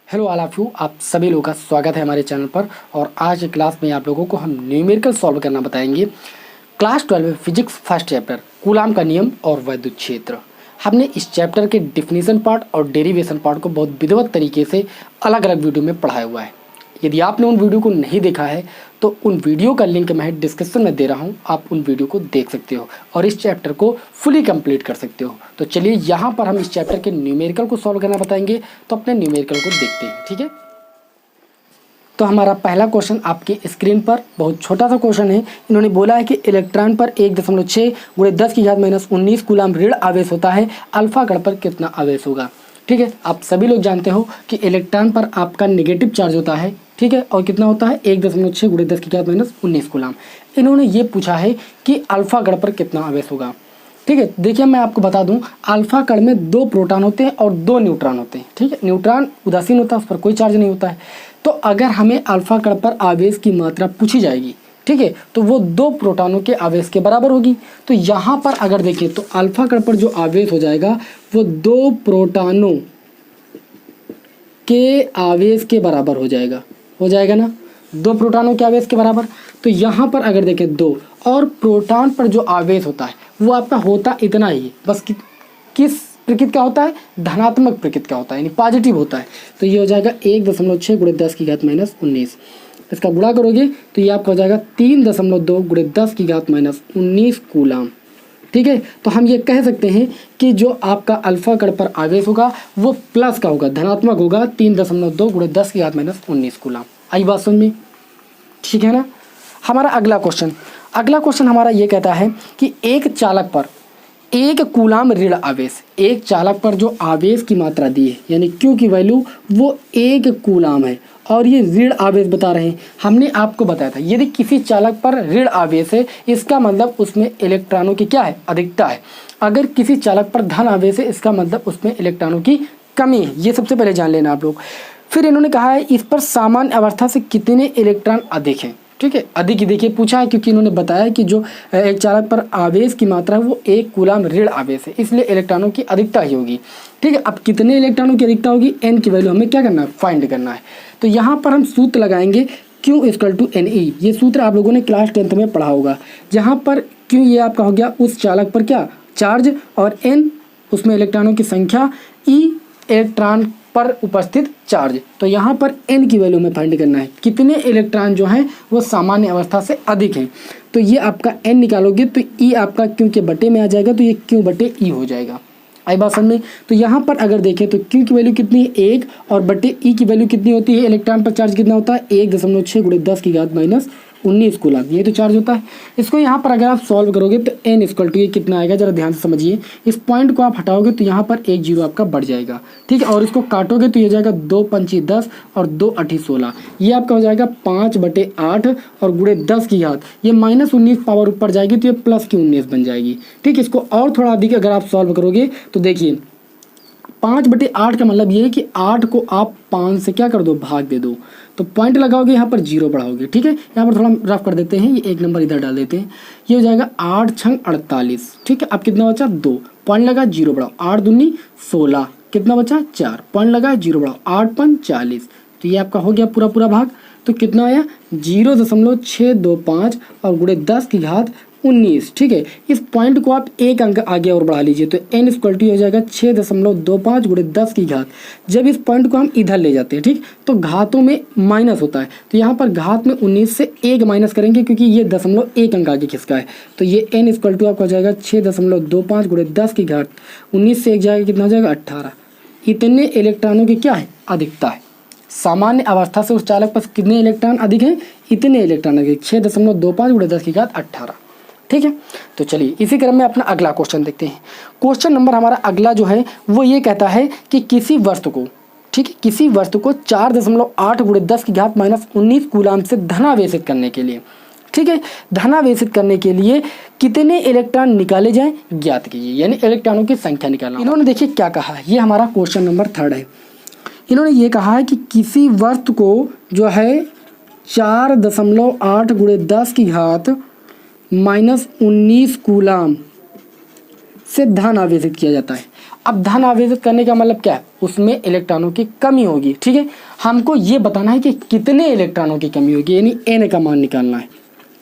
Hello all of you, आप सभी लोगों का स्वागत है हमारे चैनल पर। और आज की क्लास में आप लोगों को हम न्यूमेरिकल सॉल्व करना बताएंगे। क्लास 12 में फिजिक्स फर्स्ट चैप्टर कूलाम का नियम और वैद्युत क्षेत्र। हमने इस चैप्टर के डिफिनीशन पार्ट और डेरिवेशन पार्ट को बहुत विधिवत तरीके से अलग अलग वीडियो में पढ़ाया हुआ है। यदि आपने उन वीडियो को नहीं देखा है तो उन वीडियो का लिंक मैं डिस्क्रिप्शन में दे रहा हूं, आप उन वीडियो को देख सकते हो और इस चैप्टर को फुली कंप्लीट कर सकते हो। तो चलिए यहाँ पर हम इस चैप्टर के न्यूमेरिकल को सॉल्व करना बताएंगे, तो अपने न्यूमेरिकल को देखते हैं। ठीक है, तो हमारा पहला क्वेश्चन आपकी स्क्रीन पर बहुत छोटा सा क्वेश्चन है। इन्होंने बोला है कि इलेक्ट्रॉन पर 1.6 × 10⁻⁻19 कूलाम ऋण आवेश होता है, अल्फा कण पर कितना आवेश होगा। ठीक है, आप सभी लोग जानते हो कि इलेक्ट्रॉन पर आपका नेगेटिव चार्ज होता है। ठीक है, और कितना होता है 1.6 × 10⁻⁻19 कूलाम। इन्होंने ये पूछा है कि अल्फा कण पर कितना आवेश होगा। ठीक है, देखिए मैं आपको बता दूं, अल्फा कण में 2 प्रोटॉन होते हैं और 2 न्यूट्रॉन होते हैं। ठीक है, न्यूट्रॉन उदासीन होता है, उस पर कोई चार्ज नहीं होता है। तो अगर हमें अल्फा कण पर आवेश की मात्रा पूछी जाएगी, ठीक है, तो वो 2 प्रोटॉनों के आवेश के बराबर होगी। तो यहाँ पर अगर देखें तो अल्फा कण पर जो आवेश हो जाएगा वो 2 प्रोटॉनों के आवेश के बराबर हो जाएगा ना, 2 प्रोटॉनों के आवेश के बराबर। तो यहाँ पर अगर देखें 2 और प्रोटॉन पर जो आवेश होता है वो आपका होता इतना ही, बस किस प्रकृति का होता है, धनात्मक प्रकृति का होता है, यानी पॉजिटिव होता है। तो ये हो जाएगा 1.6 × 10⁻⁻19। इसका गुणा करोगे तो ये आपका हो जाएगा 3.2 × 10⁻⁻19 कूलाम। ठीक है, तो हम ये कह सकते हैं कि जो आपका अल्फा कण पर आवेश होगा वो प्लस का होगा, धनात्मक होगा, 3.2 × 10⁻⁻19 कूलाम। आई बात समझ में? ठीक है ना। हमारा अगला क्वेश्चन हमारा ये कहता है कि एक चालक पर 1 कूलाम ऋण आवेश, एक चालक पर जो आवेश की मात्रा दी है यानी Q की वैल्यू वो 1 कूलाम है और ये ऋण आवेश बता रहे हैं। हमने आपको बताया था यदि किसी चालक पर ऋण आवेश है इसका मतलब उसमें इलेक्ट्रॉनों की क्या है, अधिकता है। अगर किसी चालक पर धन आवेश है इसका मतलब उसमें इलेक्ट्रॉनों की कमी है। ये सबसे पहले जान लेना आप लोग। फिर इन्होंने कहा है इस पर सामान्य अवस्था से कितने इलेक्ट्रॉन अधिक हैं। ठीक है, अधिक ही देखिए पूछा है क्योंकि इन्होंने बताया कि जो एक चालक पर आवेश की मात्रा है वो 1 कूलाम ऋण आवेश है, इसलिए इलेक्ट्रॉनों की अधिकता ही होगी। ठीक है, अब कितने इलेक्ट्रॉनों की अधिकता होगी, n की वैल्यू हमें क्या करना है, फाइंड करना है। तो यहाँ पर हम सूत्र लगाएंगे Q = Ne। ये सूत्र आप लोगों ने क्लास 10th में पढ़ा होगा, जहाँ पर Q ये आपका हो गया उस चालक पर क्या चार्ज, और n उसमें इलेक्ट्रॉनों की संख्या, E इलेक्ट्रॉन पर उपस्थित चार्ज। तो यहाँ पर n की वैल्यू में फाइंड करना है कितने इलेक्ट्रॉन जो हैं वो सामान्य अवस्था से अधिक हैं। तो ये आपका n निकालोगे तो E आपका Q के बटे में आ जाएगा, तो ये Q/E हो जाएगा। आई बात समझ में? तो यहाँ पर अगर देखें तो Q की वैल्यू कितनी है 1 और बटे E की वैल्यू कितनी होती है, इलेक्ट्रॉन पर चार्ज कितना होता है 1.6 × 10⁻⁻19 कूलाम, ये तो चार्ज होता है। इसको यहाँ पर अगर आप सॉल्व करोगे तो n = ये कितना आएगा, जरा ध्यान से समझिए। इस पॉइंट को आप हटाओगे तो यहाँ पर 1 0 आपका बढ़ जाएगा। ठीक है, और इसको काटोगे तो ये जाएगा 2 × 10 और 2 × 8 = 16। ये आपका हो जाएगा 5/8 और गुणे 10 की घात, ये -19 पावर ऊपर जाएगी तो ये प्लस की 19 बन जाएगी। ठीक है, इसको और थोड़ा अधिक अगर आप सॉल्व करोगे तो देखिए 5/8 का मतलब ये है कि 8 को आप 5 से क्या कर दो, भाग दे दो, तो पॉइंट लगाओगे यहाँ पर 0 बढ़ाओगे। ठीक है, यहाँ पर थोड़ा रफ कर देते हैं, ये 1 नंबर इधर डाल देते हैं। ये हो जाएगा 8 × 48। ठीक है, अब कितना बचा 2, पॉइंट लगा 0 बढ़ाओ, 8 दूनी 16, कितना बचा 4, पॉइंट लगा 0 बढ़ाओ, 8 × 5 = 40। तो ये आपका हो गया पूरा भाग। तो कितना आया 0.625 और गुणे 10 की घात 19। ठीक है, इस पॉइंट को आप एक अंक आगे और बढ़ा लीजिए तो n = हो जाएगा 6.25 गुणे 10 की घात। जब इस पॉइंट को हम इधर ले जाते हैं, ठीक, तो घातों में माइनस होता है, तो यहाँ पर घात में 19 से 1 माइनस करेंगे क्योंकि ये 0.1 अंक आगे खिसका है। तो ये n = आपका हो जाएगा 6.25 गुणे 10 की घात 19 से 1 जाएगा, कितना हो जाएगा 18। इतने इलेक्ट्रॉनों की क्या है, अधिकता है। सामान्य अवस्था से उस चालक पर कितने इलेक्ट्रॉन अधिक हैं, इतने इलेक्ट्रॉन अधिक, 6.25 गुणे 10 की घात 18। ठीक है, तो चलिए इसी क्रम में अपना अगला क्वेश्चन देखते हैं। क्वेश्चन नंबर हमारा अगला जो है वो ये कहता है कि किसी वस्तु को, ठीक है, किसी वस्तु को 4.8 गुणे 10 की घात -19 कूलाम से धनावेशित करने के लिए, ठीक है, धनावेशित करने के लिए कितने इलेक्ट्रॉन निकाले जाएं ज्ञात कीजिए, यानी इलेक्ट्रॉनों की संख्या निकालना। इन्होंने देखिए क्या कहा है, ये हमारा क्वेश्चन नंबर 3 है। इन्होंने ये कहा है कि किसी वस्तु को जो है 4.8 गुणे 10 की घात -19 कूलाम से धन आवेशित किया जाता है। अब धन आवेशित करने का मतलब क्या है, उसमें इलेक्ट्रॉनों की कमी होगी। ठीक है, हमको ये बताना है कि कितने इलेक्ट्रॉनों की कमी होगी, यानी n का मान निकालना है।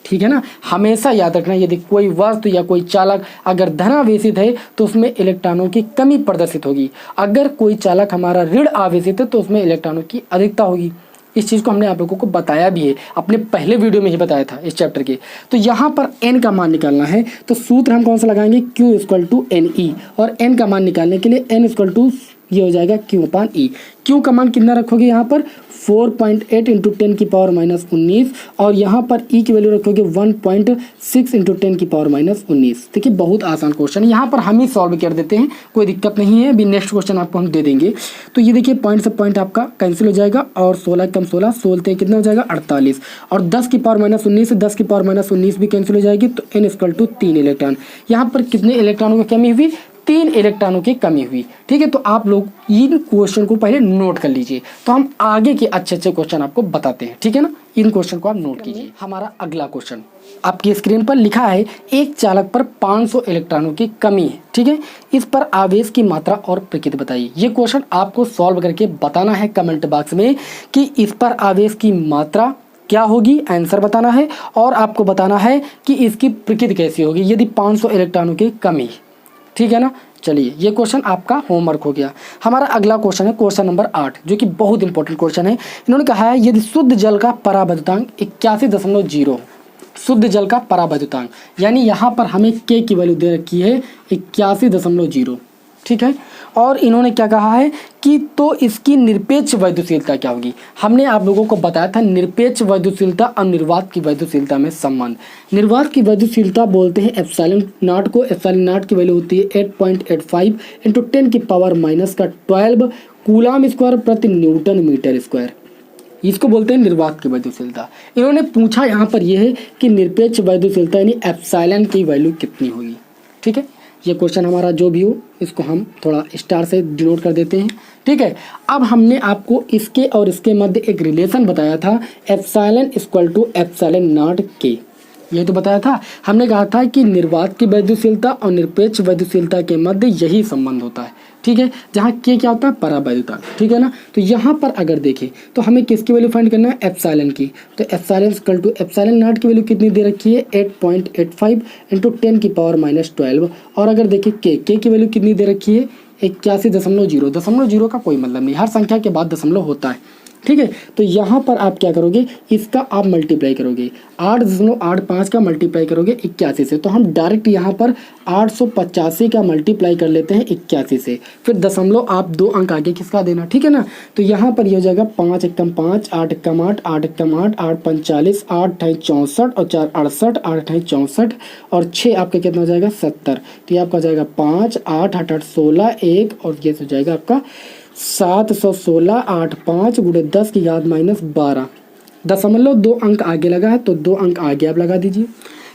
ठीक है ना, हमेशा याद रखना, यदि कोई वस्तु या कोई चालक अगर धनावेशित है तो उसमें इलेक्ट्रॉनों की कमी प्रदर्शित होगी, अगर कोई चालक हमारा ऋण आवेशित है तो उसमें इलेक्ट्रॉनों की अधिकता होगी। इस चीज़ को हमने आप लोगों को बताया भी है, अपने पहले वीडियो में ही बताया था इस चैप्टर के। तो यहाँ पर n का मान निकालना है, तो सूत्र हम कौन सा लगाएंगे, Q equal to N E, और n का मान निकालने के लिए n इक्वल टू ये हो जाएगा Q अपान ई। Q का मान कितना रखोगे यहाँ पर 4.8 इंटू 10 की पावर माइनस 19, और यहाँ पर E की वैल्यू रखोगे 1.6 इंटू 10 की पावर माइनस 19। देखिए बहुत आसान क्वेश्चन है, यहाँ पर हम ही सॉल्व कर देते हैं, कोई दिक्कत नहीं है। अभी नेक्स्ट क्वेश्चन आपको हम दे देंगे। तो ये देखिए पॉइंट से पॉइंट आपका कैंसिल हो जाएगा, और 16 कम 16 16 कितना हो जाएगा 48, और 10 की पावर माइनस 19 से 10 की पावर माइनस 19 भी कैंसिल हो जाएगी। तो n इक्वल टू 3 इलेक्ट्रॉन, यहाँ पर कितने इलेक्ट्रॉनों की कमी हुई, 3 इलेक्ट्रॉनों की कमी हुई। ठीक है, तो आप लोग इन क्वेश्चन को पहले नोट कर लीजिए, तो हम आगे के अच्छे अच्छे क्वेश्चन आपको बताते हैं। ठीक है ना, इन क्वेश्चन को आप नोट कीजिए। हमारा अगला क्वेश्चन आपकी स्क्रीन पर लिखा है, एक चालक पर 500 इलेक्ट्रॉनों की कमी है। ठीक है, इस पर आवेश की मात्रा और प्रकृति बताइए। ये क्वेश्चन आपको सॉल्व करके बताना है कमेंट बॉक्स में कि इस पर आवेश की मात्रा क्या होगी, आंसर बताना है, और आपको बताना है कि इसकी प्रकृति कैसी होगी यदि 500 इलेक्ट्रॉनों की कमी। ठीक है ना, चलिए ये क्वेश्चन आपका होमवर्क हो गया। हमारा अगला क्वेश्चन है क्वेश्चन नंबर 8, जो कि बहुत इंपॉर्टेंट क्वेश्चन है। इन्होंने कहा है यदि शुद्ध जल का पराबैद्युतांक 81.0, शुद्ध जल का पराबैद्युतांक, यानी यहाँ पर हमें के की वैल्यू दे रखी है 81.0। ठीक है, और इन्होंने क्या कहा है कि तो इसकी निरपेक्ष वैद्युशीलता क्या होगी। हमने आप लोगों को बताया था निरपेक्ष वैद्युशीलता और निर्वात की वैद्युशीलता में संबंध। निर्वात की वैद्युशीलता बोलते हैं एप्सिलॉन नॉट को, एप्सिलॉन नॉट की वैल्यू होती है 8.85 इंटू 10 की पावर माइनस का 12 कूलाम स्क्वायर प्रति न्यूटन मीटर स्क्वायर। इसको बोलते हैं निर्वात की वैद्युशीलता। इन्होंने पूछा यहाँ पर यह है कि निरपेक्ष वैद्युशीलता यानी एप्सिलॉन की वैल्यू कितनी होगी। ठीक है, ये क्वेश्चन हमारा जो भी हो इसको हम थोड़ा स्टार से डिनोट कर देते हैं। ठीक है, अब हमने आपको इसके और इसके मध्य एक रिलेशन बताया था, epsilon equal to epsilon naught के। ये तो बताया था, हमने कहा था कि निर्वात की वैद्युशीलता और निरपेक्ष वैद्युशीलता के मध्य यही संबंध होता है। ठीक है, जहाँ के क्या होता है, पराबैद्युतांक। ठीक है ना, तो यहाँ पर अगर देखें तो हमें किसकी वैल्यू फाइंड करना है, एप्सिलॉन की। तो epsilon equal to epsilon naught की वैल्यू कितनी दे रखी है 8.85 इंटू 10 की पावर माइनस 12, और अगर देखें के की वैल्यू कितनी दे रखी है 81.0। दशमलव जीरो का कोई मतलब नहीं, हर संख्या के बाद दशमलव होता है। ठीक है, तो यहाँ पर आप क्या करोगे, इसका आप मल्टीप्लाई करोगे 8.85 का मल्टीप्लाई करोगे 81 से, तो हम डायरेक्ट यहाँ पर 885 का मल्टीप्लाई कर लेते हैं 81 से, फिर दशमलव आप 2 अंक आगे खिसका देना। ठीक है ना, तो यहाँ पर ये हो जाएगा 5 एकम 5, 8 एकम 8, 8 एकम 8, 8 45, 8 64 और 4 68, 8 64 और 6 आपका कितना हो जाएगा 70। तो ये आपका हो जाएगा 5 8 8 8 16 1, और ये हो जाएगा आपका 716 8 5 गुणे 10 की घात माइनस 12। दशमलव 2 अंक आगे लगा है तो 2 अंक आगे आप लगा दीजिए,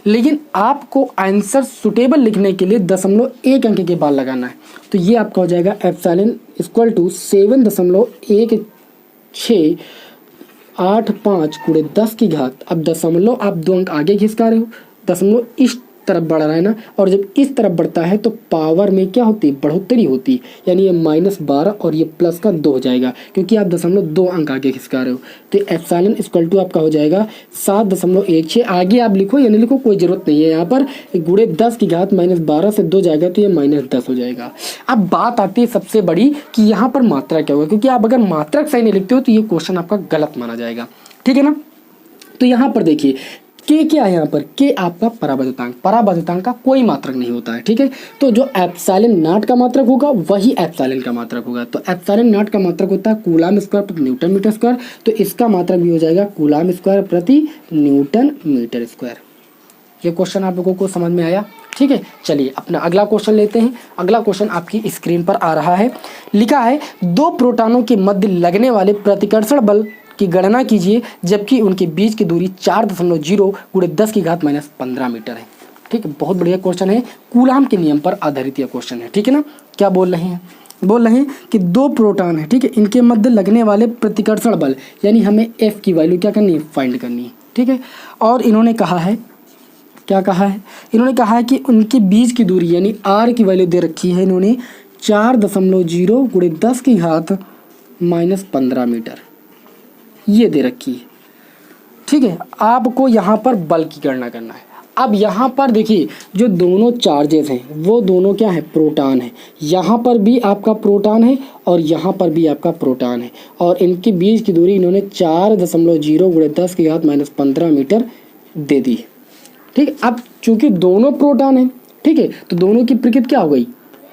लेकिन आपको आंसर सुटेबल लिखने के लिए दशमलव 1 अंक के बाद लगाना है। तो ये आपका हो जाएगा एप्सिलॉन इक्वल टू 7.1685 गुणे 10 की घात। अब दशमलव आप 2 अंक आगे खिसका रहे हो, दशमलव इस तरफ बढ़ रहा है ना, और जब इस तरफ बढ़ता है तो पावर में क्या होती है, बढ़ोतरी होती है, यानी ये -12 और ये प्लस का 2 हो जाएगा, क्योंकि आप दशमलव 2 अंक आगे खिसका रहे हो। तो एप्सिलॉन इक्वल टू आपका हो जाएगा 7.16। आगे आप लिखो या नहीं लिखो कोई जरूरत नहीं है, यहाँ पर गुणे 10 की घात -12 से 2 जाएगा तो ये -10 हो जाएगा। अब बात आती है सबसे बड़ी कि यहाँ पर मात्रा क्या होगा, क्योंकि आप अगर मात्रक सही नहीं लिखते हो तो ये क्वेश्चन आपका गलत माना जाएगा। ठीक है ना, तो यहाँ पर देखिए के क्या है, यहाँ पर के आपका पराबैद्युतांक, पराबैद्युतांक का कोई मात्रक नहीं होता है। ठीक है, तो जो एप्सिलॉन नॉट का मात्रक होगा वही एप्सिलॉन का मात्रक होगा। तो एप्सिलॉन नॉट का मात्रक होता है कूलाम स्क्वायर प्रति न्यूटन मीटर स्क्वायर, तो इसका मात्रक भी हो जाएगा कूलाम स्क्वायर प्रति न्यूटन मीटर स्क्वायर। ये क्वेश्चन आप लोगों को समझ में आया। ठीक है, चलिए अपना अगला क्वेश्चन लेते हैं। अगला क्वेश्चन आपकी स्क्रीन पर आ रहा है, लिखा है 2 प्रोटॉनों के मध्य लगने वाले प्रतिकर्षण बल की गणना कीजिए जबकि उनके बीच की दूरी 4.0 गुणे 10 की घात -15 मीटर है। ठीक है, बहुत बढ़िया क्वेश्चन है, कूलाम के नियम पर आधारित यह क्वेश्चन है। ठीक है ना, क्या बोल रहे हैं, बोल रहे हैं कि 2 प्रोटॉन है, ठीक है, इनके मध्य लगने वाले प्रतिकर्षण बल, यानी हमें F की वैल्यू क्या करनी है, फाइंड करनी है। ठीक है, और इन्होंने कहा है, क्या कहा है, इन्होंने कहा है कि उनके बीच की दूरी यानी R की वैल्यू दे रखी है इन्होंने 4.0 गुणे 10 की घात -15 मीटर ये दे रखी है। ठीक है, आपको यहाँ पर बल की गणना करना है। अब यहाँ पर देखिए जो दोनों चार्जेस हैं वो दोनों क्या है, प्रोटॉन है। यहाँ पर भी आपका प्रोटॉन है और यहाँ पर भी आपका प्रोटॉन है और इनके बीच की दूरी इन्होंने 4.0 गुणे 10 की घात -15 मीटर दे दी है। ठीक है, अब चूंकि दोनों प्रोटॉन है, ठीक है, तो दोनों की प्रकृति क्या हो गई,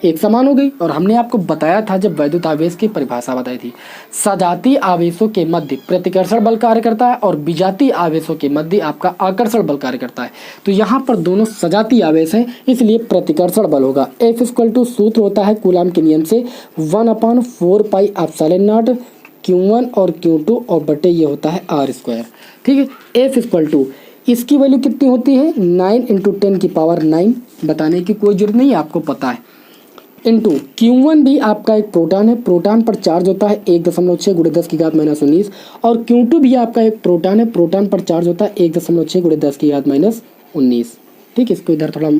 एक समान हो गई। और हमने आपको बताया था जब वैद्युत आवेश की परिभाषा बताई थी, सजातीय आवेशों के मध्य प्रतिकर्षण बल कार्य करता है और विजातीय आवेशों के मध्य आपका आकर्षण बल कार्य करता है। तो यहाँ पर दोनों सजातीय आवेश हैं, इसलिए प्रतिकर्षण बल होगा F = सूत्र होता है कूलाम के नियम से 1/4πε0 Q1 और Q2 और बटे ये होता है R²। ठीक है, F = इसकी वैल्यू कितनी होती है, 9 × 10⁹ बताने की कोई जरूरत नहीं है, आपको पता है। इंटू Q1 भी आपका एक प्रोटॉन है, प्रोटॉन पर चार्ज होता है 1.6 गुणे 10 की घात -19 और Q2 भी आपका एक प्रोटॉन है, प्रोटॉन पर चार्ज होता है 1.6 गुणे 10 की घात -19। ठीक है, इसको इधर थोड़ा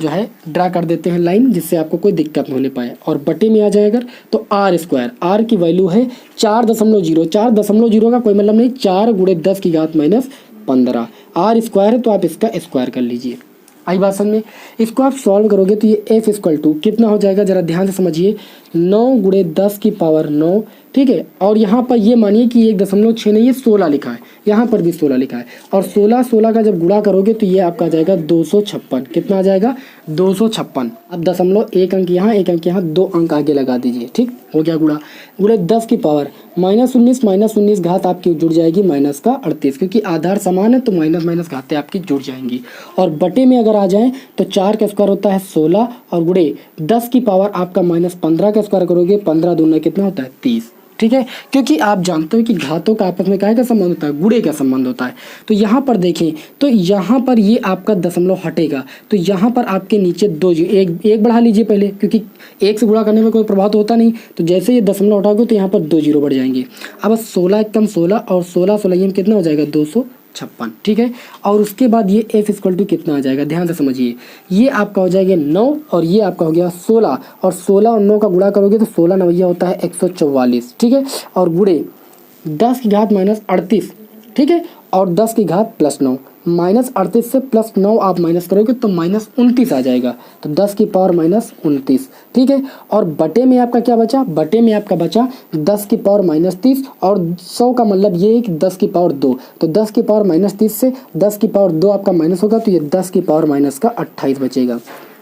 जो है ड्रा कर देते हैं लाइन, जिससे आपको कोई दिक्कत नहीं होने पाए। और बटे में आ जाए अगर तो R², R की वैल्यू है 4.0, 4.0 का कोई मतलब नहीं, 4 गुणे 10 की घात -15 R² है, तो आप इसका स्क्वायर कर लीजिए। आई बात समझ में। इसको आप सॉल्व करोगे तो ये F = कितना हो जाएगा, जरा ध्यान से समझिए, 9 गुणे 10 की पावर 9। ठीक है, और यहाँ पर ये मानिए कि 1.6 नहीं है, 16 लिखा है, यहाँ पर भी 16 लिखा है और 16 का जब गुणा करोगे तो ये आपका आ जाएगा 256। कितना आ जाएगा, 256। अब दशमलव एक अंक यहाँ, एक अंक यहाँ, 2 अंक आगे लगा दीजिए। ठीक हो गया गुणा, गुणे 10 की पावर -19 घात आपकी जुड़ जाएगी -38, क्योंकि आधार समान है तो माइनस घातें आपकी जुड़ जाएंगी। और बटे में अगर आ जाएं तो 4 का स्क्वायर होता है 16 और गुणे 10 की पावर आपका -15 का स्क्वायर करोगे, 15 दूना कितना होता है 30। ठीक है, क्योंकि आप जानते हो कि घातों का आपस में क्या का संबंध होता है, गुणे का संबंध होता है। तो यहाँ पर देखें तो यहाँ पर ये आपका दशमलव हटेगा, तो यहाँ पर आपके नीचे 2 एक बढ़ा लीजिए पहले, क्योंकि 1 से गुणा करने में कोई प्रभाव तो होता नहीं। तो जैसे ये दशमलव हटाओगे तो यहाँ पर 2 0 बढ़ जाएंगे। अब 16 × 16 और 16 में कितना हो जाएगा, 256। ठीक है, और उसके बाद ये F = कितना आ जाएगा, ध्यान से समझिए, ये आपका हो जाएगा 9 और ये आपका हो गया 16 और 16 और 9 का गुणा करोगे तो 16 9 होता है 144। ठीक है, और गुणे 10 की घात -38। ठीक है, और 10 की घात +9, -38 से +9 आप माइनस करोगे तो -29 आ जाएगा, तो 10 की पावर -29। ठीक है, और बटे में आपका क्या बचा, बटे में आपका बचा 10 की पावर -30 और 100 का मतलब ये है कि 10 की पावर 2, तो 10 की पावर -30 से 10 की पावर 2 आपका माइनस होगा, तो ये 10 की पावर -28 बचेगा।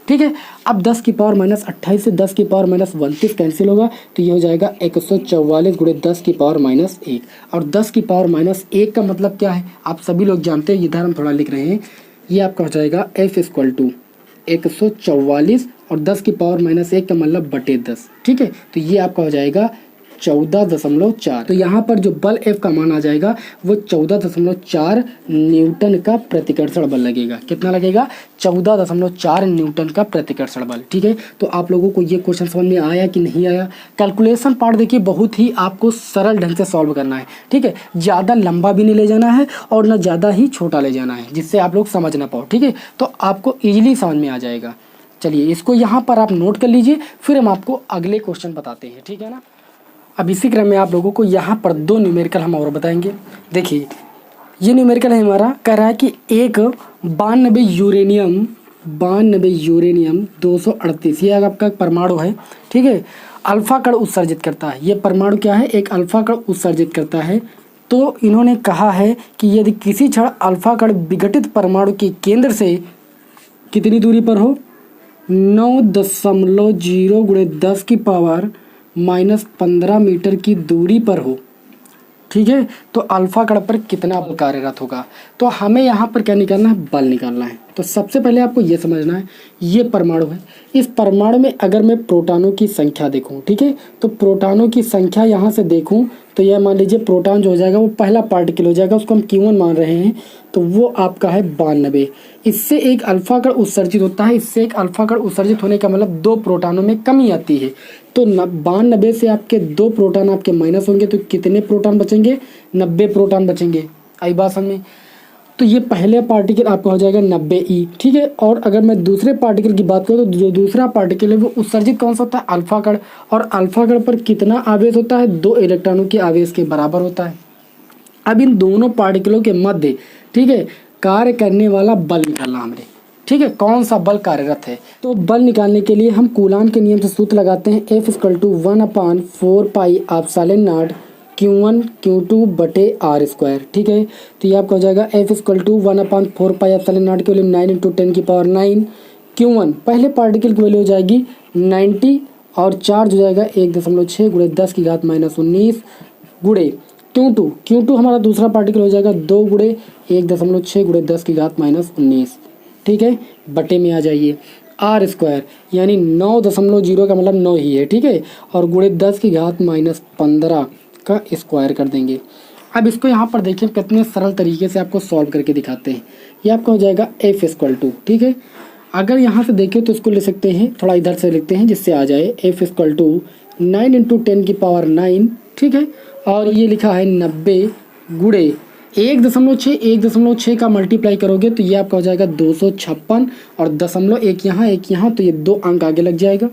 ठीक है, अब 10 की पावर -28 से 10 की पावर -29 कैंसिल होगा, तो ये हो जाएगा 144 गुणे 10 की पावर -1। और 10 की पावर -1 का मतलब क्या है, आप सभी लोग जानते हैं, इधर हम थोड़ा लिख रहे हैं, ये आपका हो जाएगा F = 144 और 10 की पावर -1 का मतलब बटे 10। ठीक है, तो ये आपका हो जाएगा 14.4। तो यहाँ पर जो बल F का मान आ जाएगा वो 14.4 न्यूटन का प्रतिकर्षण बल लगेगा। कितना लगेगा, 14.4 न्यूटन का प्रतिकर्षण बल। ठीक है, तो आप लोगों को ये क्वेश्चन समझ में आया कि नहीं आया। कैलकुलेशन पार्ट देखिए बहुत ही आपको सरल ढंग से सॉल्व करना है। ठीक है, ज़्यादा लंबा भी नहीं ले जाना है और ना ज़्यादा ही छोटा ले जाना है, जिससे आप लोग समझ ना पाओ। ठीक है, तो आपको ईजिली समझ में आ जाएगा। चलिए इसको यहाँ पर आप नोट कर लीजिए, फिर हम आपको अगले क्वेश्चन बताते हैं। ठीक है ना। अब इसी क्रम में आप लोगों को यहाँ पर 2 न्यूमेरिकल हम और बताएंगे। देखिए ये न्यूमेरिकल है हमारा, कह रहा है कि एक 92 यूरेनियम 238, ये आपका परमाणु है। ठीक है, अल्फा कण उत्सर्जित करता है। ये परमाणु क्या है, एक अल्फा कण उत्सर्जित करता है। तो इन्होंने कहा है कि यदि किसी क्षण अल्फा कण विघटित परमाणु के केंद्र से कितनी दूरी पर हो, 9.0 गुणे 10 की पावर -15 मीटर की दूरी पर हो। ठीक है, तो अल्फा कण पर कितना बल कार्यरत होगा। तो हमें यहाँ पर क्या निकालना है, बल निकालना है। तो सबसे पहले आपको ये समझना है, ये परमाणु है। इस परमाणु में अगर मैं प्रोटॉनों की संख्या देखूं, ठीक है, तो प्रोटॉनों की संख्या यहाँ से देखूं तो यह मान लीजिए प्रोटॉन जो हो जाएगा वो पहला पार्टिकल हो जाएगा, उसको हम Q1 मान रहे हैं, तो वो आपका है 92। इससे एक अल्फा कण उत्सर्जित होता है। इससे एक अल्फा कण उत्सर्जित होने का मतलब 2 प्रोटॉनों में कमी आती है। तो 92 से आपके 2 प्रोटॉन आपके माइनस होंगे, तो कितने प्रोटॉन बचेंगे, 90 प्रोटॉन बचेंगे। आई बात समझ में। तो ये पहले पार्टिकल आपका हो जाएगा 90e, ठीक है। और अगर मैं दूसरे पार्टिकल की बात करूँ तो जो दूसरा पार्टिकल है वो उत्सर्जित कौन सा होता है, अल्फा कण। और अल्फा कण पर कितना आवेश होता है, 2 इलेक्ट्रॉनों के आवेश के बराबर होता है। अब इन दोनों पार्टिकलों के मध्य, ठीक है, कार्य करने वाला बल निकालना हमने, ठीक है, कौन सा बल कार्यरत है। तो बल निकालने के लिए हम कूलाम के नियम से सूत्र लगाते हैं, F=1/4πε0 Q1 Q2 बटे r², ठीक है। तो ये आपका हो जाएगा F=1/4πε0 की वैल्यू 9 × 10⁹ Q1 पहले पार्टिकल की वैल्यू हो जाएगी 90 और चार्ज हो जाएगा 1.6 × 10⁻⁻19 गुणे Q2 हमारा दूसरा पार्टिकल हो जाएगा 2 × 1.6 × 10⁻19, ठीक है, बटे में आ जाइए r² यानी 9.0 का मतलब 9 ही है, ठीक है, और गुणे 10⁻15 का स्क्वायर कर देंगे। अब इसको यहाँ पर देखिए कितने सरल तरीके से आपको सॉल्व करके दिखाते हैं। ये आपका हो जाएगा F=, ठीक है। अगर यहाँ से देखें तो इसको ले सकते हैं, थोड़ा इधर से लिखते हैं जिससे आ जाए F=9 × 10⁹, ठीक है। और ये लिखा है 90 गुणे 1.6 का मल्टीप्लाई करोगे तो ये आपका हो जाएगा 256 और 1 यहाँ, तो ये 2 अंक आगे लग जाएगा।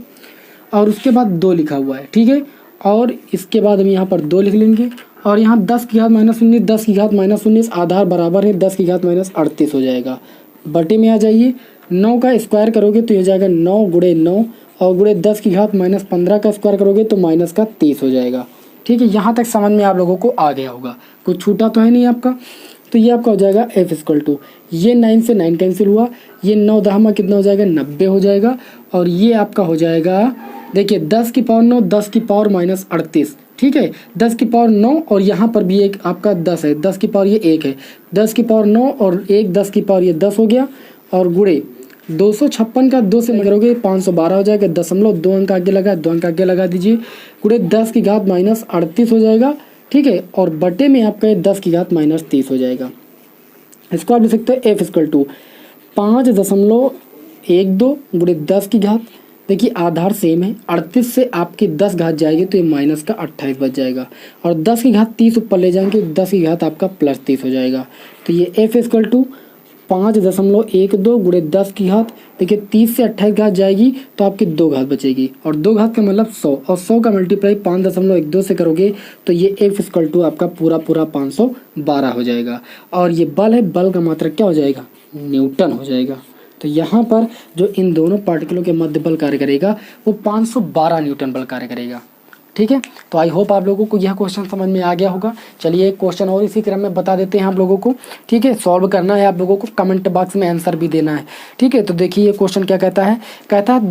और उसके बाद 2 लिखा हुआ है, ठीक है। और इसके बाद हम यहाँ पर 2 लिख लेंगे और यहाँ 10⁻⁻19 10⁻⁻19 आधार बराबर है 10⁻38 हो जाएगा। बटे में आ जाइए, 9 का स्क्वायर करोगे तो ये हो जाएगा 9 गुणे 9 और गुणे 10⁻15 का स्क्वायर करोगे तो -30 हो जाएगा, ठीक है। यहाँ तक समझ में आप लोगों को आ गया होगा, कुछ छूटा तो है नहीं आपका। तो ये आपका हो जाएगा F=, ये 9 से 9 कैंसिल हुआ, ये 9 दहमा कितना हो जाएगा 90 हो जाएगा। और ये आपका हो जाएगा देखिए 10⁻9 10⁻−38, ठीक है, 10⁻9 और यहाँ पर भी एक आपका 10 है, 10 ये 1 है, 10⁻9 और 1 10 हो गया और गुणे 256 का 2 से करोगे 512 हो जाएगा, 2 अंक आगे लगा, 2 अंक आगे लगा दीजिए, गुणे 10⁻38 हो जाएगा, ठीक है। और बटे में आपका 10⁻30 हो जाएगा। इसको आप लिख सकते हैं F=5.12 गुणे 10 देखिए आधार सेम है, 38 से आपकी 10 घात जाएगी तो ये -28 बच जाएगा और 10⁻30 ऊपर ले जाएंगे 10 आपका +30 हो जाएगा। तो ये F=5.12 गुणे 10 देखिए 30 से 28 घात जाएगी तो आपकी 2 घात बचेगी और 2 घात का मतलब 100 और 100 का मल्टीप्लाई 5.12 से करोगे तो ये F= आपका पूरा 512 हो जाएगा। और ये बल है, बल का मात्रक क्या हो जाएगा, न्यूटन हो जाएगा। तो यहाँ पर जो इन दोनों पार्टिकलों के मध्य बल कार्य करेगा वो 512 न्यूटन बल कार्य करेगा, ठीक है। तो आई होप आप लोगों को यह क्वेश्चन समझ में आ गया होगा। चलिए एक क्वेश्चन और इसी क्रम में बता देते हैं आप लोगों को, ठीक है। सॉल्व करना है आप लोगों को, कमेंट बॉक्स में आंसर भी देना है, ठीक है। तो देखिए ये क्वेश्चन क्या कहता है,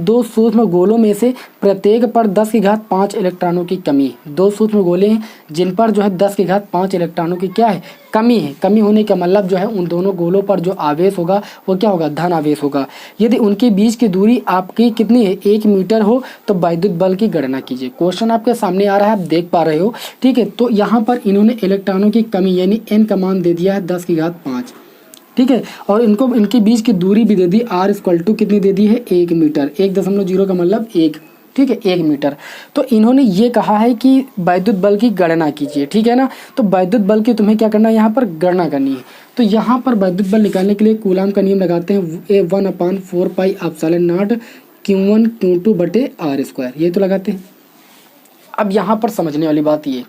2 सूक्ष्म गोलों में से प्रत्येक पर 10⁵ इलेक्ट्रॉनों की कमी। 2 सूक्ष्म गोले हैं जिन पर जो है 10⁵ इलेक्ट्रॉनों की क्या है, कमी है। कमी होने का मतलब जो है उन दोनों गोलों पर जो आवेश होगा वो क्या होगा, धन आवेश होगा। यदि उनके बीच की दूरी आपकी कितनी है, 1 मीटर हो तो वैद्युत बल की गणना कीजिए। क्वेश्चन आपके सामने आ रहा है, आप देख पा रहे हो, ठीक है। तो यहाँ पर इन्होंने इलेक्ट्रॉनों की कमी यानी n का मान दे दिया है 10⁵, ठीक है। और इनको इनके बीच की दूरी भी दे दी, r= कितनी दे दी है, 1 मीटर, 1.0 का मतलब 1, ठीक है, 1 मीटर। तो इन्होंने ये कहा है कि वैद्युत बल की गणना कीजिए, ठीक है ना। तो वैद्युत बल की तुम्हें क्या करना है, यहाँ पर गणना करनी है। तो यहाँ पर वैद्युत बल निकालने के लिए कूलाम का नियम लगाते हैं, 1/4πε0 Q1 Q2 बटे r², ये तो लगाते हैं। अब यहाँ पर समझने वाली बात ये,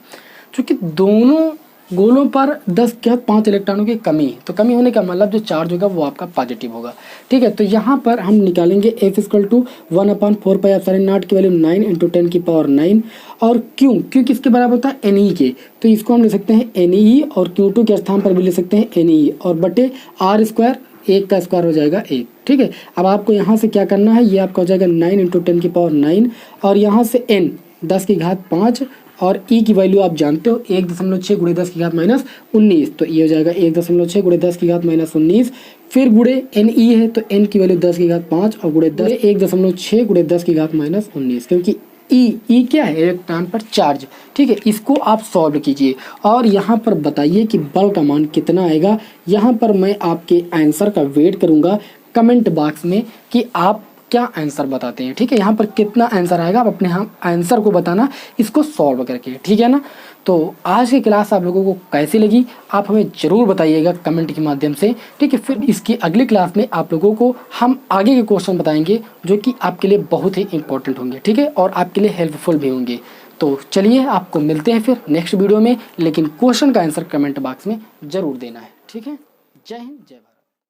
चूँकि दोनों गोलों पर 10⁵ इलेक्ट्रॉनों की कमी, तो कमी होने का मतलब जो चार्ज होगा वो आपका पॉजिटिव होगा, ठीक है। तो यहाँ पर हम निकालेंगे F=1/4πε0 की वैल्यू 9 × 10⁹ और क्यों किसके बराबर होता है, Ne के। तो इसको हम ले सकते हैं Ne और Q2 के स्थान पर भी ले सकते हैं Ne और बटे r², 1 का स्क्वायर हो जाएगा 1, ठीक है। अब आपको यहाँ से क्या करना है, ये आपका हो जाएगा 9 × 10⁹ और यहाँ से n 10⁵ और E की वैल्यू आप जानते हो 1.6 गुणे 10⁻⁻19, तो ये हो जाएगा 1.6 गुणे 10⁻⁻19, फिर गुणे Ne है तो n की वैल्यू 10⁵ और गुणे 1.6 गुणे 10⁻⁻19, क्योंकि E क्या है, इलेक्ट्रॉन पर चार्ज, ठीक है। इसको आप सॉल्व कीजिए और यहाँ पर बताइए कि बल का मान कितना आएगा। यहाँ पर मैं आपके आंसर का वेट करूँगा कमेंट बॉक्स में कि आप क्या आंसर बताते हैं। ठीक है, यहाँ पर कितना आंसर आएगा आप अपने यहाँ आंसर को बताना इसको सॉल्व करके। ठीक है ना। तो आज की क्लास आप लोगों को कैसी लगी आप हमें ज़रूर बताइएगा कमेंट के माध्यम से। ठीक है, फिर इसकी अगली क्लास में आप लोगों को हम आगे के क्वेश्चन बताएंगे जो कि आपके लिए बहुत ही इंपॉर्टेंट होंगे। ठीक है, और आपके लिए हेल्पफुल भी होंगे। तो चलिए आपको मिलते हैं फिर नेक्स्ट वीडियो में, लेकिन क्वेश्चन का आंसर कमेंट बॉक्स में ज़रूर देना है। ठीक है, जय हिंद जय भारत।